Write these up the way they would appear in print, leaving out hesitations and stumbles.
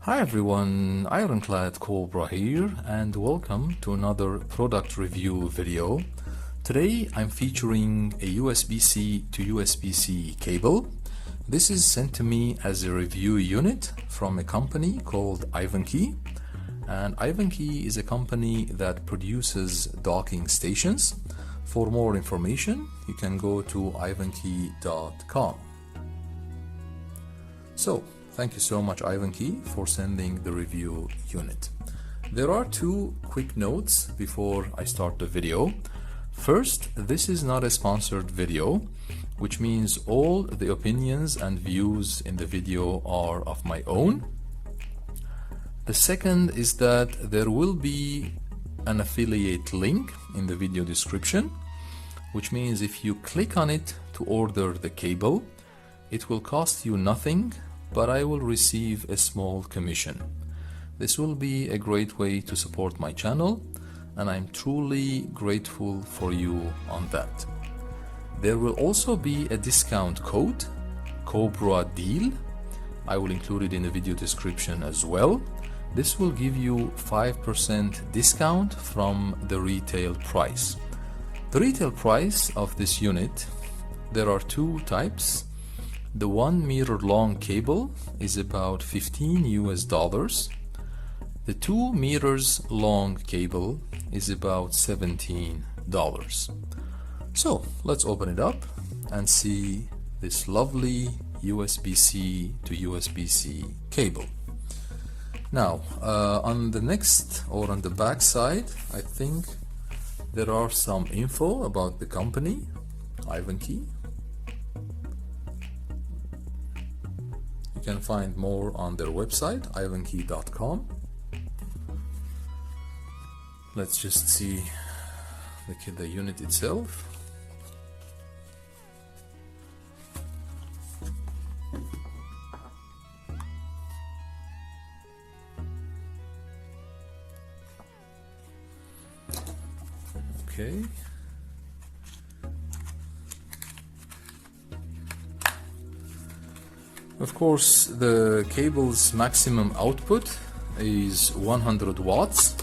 Hi everyone, Ironclad Cobra here and welcome to another product review video. Today I'm featuring a USB-C to USB-C cable. This is sent to me as a review unit from a company called iVANKY, and iVANKY is a company that produces docking stations. For more information you can go to ivanky.com. So thank you so much iVANKY for sending the review unit. There are two quick notes before I start the video. First, this is not a sponsored video, which means all the opinions and views in the video are of my own. The second is that there will be an affiliate link in the video description, which means if you click on it to order the cable, it will cost you nothing, but I will receive a small commission. This will be a great way to support my channel, and I'm truly grateful for you on that. There will also be a discount code, Cobra Deal. I will include it in the video description as well. This will give you 5% discount from the retail price. The retail price of this unit, there are two types. The 1 meter long cable is about $15. The 2 meters long cable is about $17. So let's open it up and see this lovely USB-C to USB-C cable. Now on the next or on the back side, I think there are some info about the company iVANKY. You can find more on their website ivanky.com. Let's just see the unit itself. Okay. Of course, the cable's maximum output is 100 watts,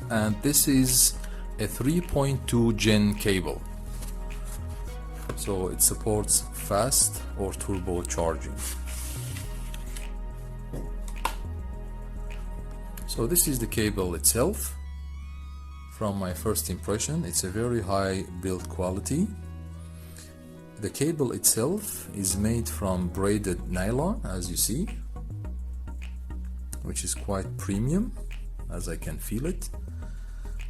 and this is a 3.2 gen cable, so it supports fast or turbo charging. So this is the cable itself. From my first impression, it's a very high build quality. The cable itself is made from braided nylon, as you see, which is quite premium, as I can feel it.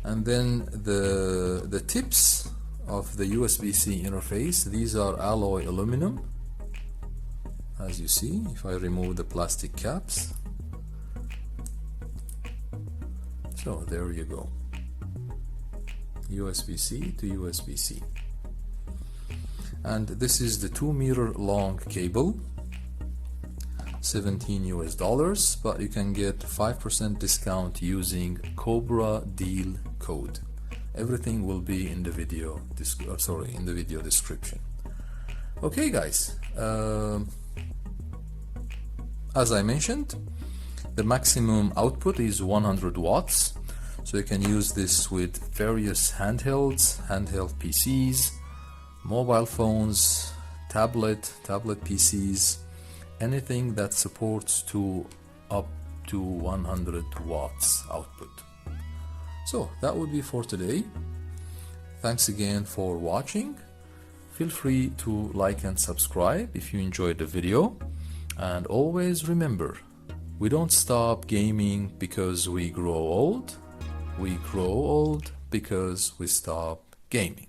And then the tips of the USB-C interface, these are alloy aluminum, as you see, if I remove the plastic caps. So there you go, USB-C to USB-C. And this is the 2 meter long cable, $17, but you can get 5% discount using Cobra Deal code. Everything will be in the video description. Okay guys, as I mentioned, the maximum output is 100 watts, so you can use this with various handheld PCs, mobile phones, tablet PCs, anything that supports to up to 100 watts output. So that would be for today. Thanks again for watching. Feel free to like and subscribe if you enjoyed the video, and always remember, we don't stop gaming because we grow old. We grow old because we stop gaming.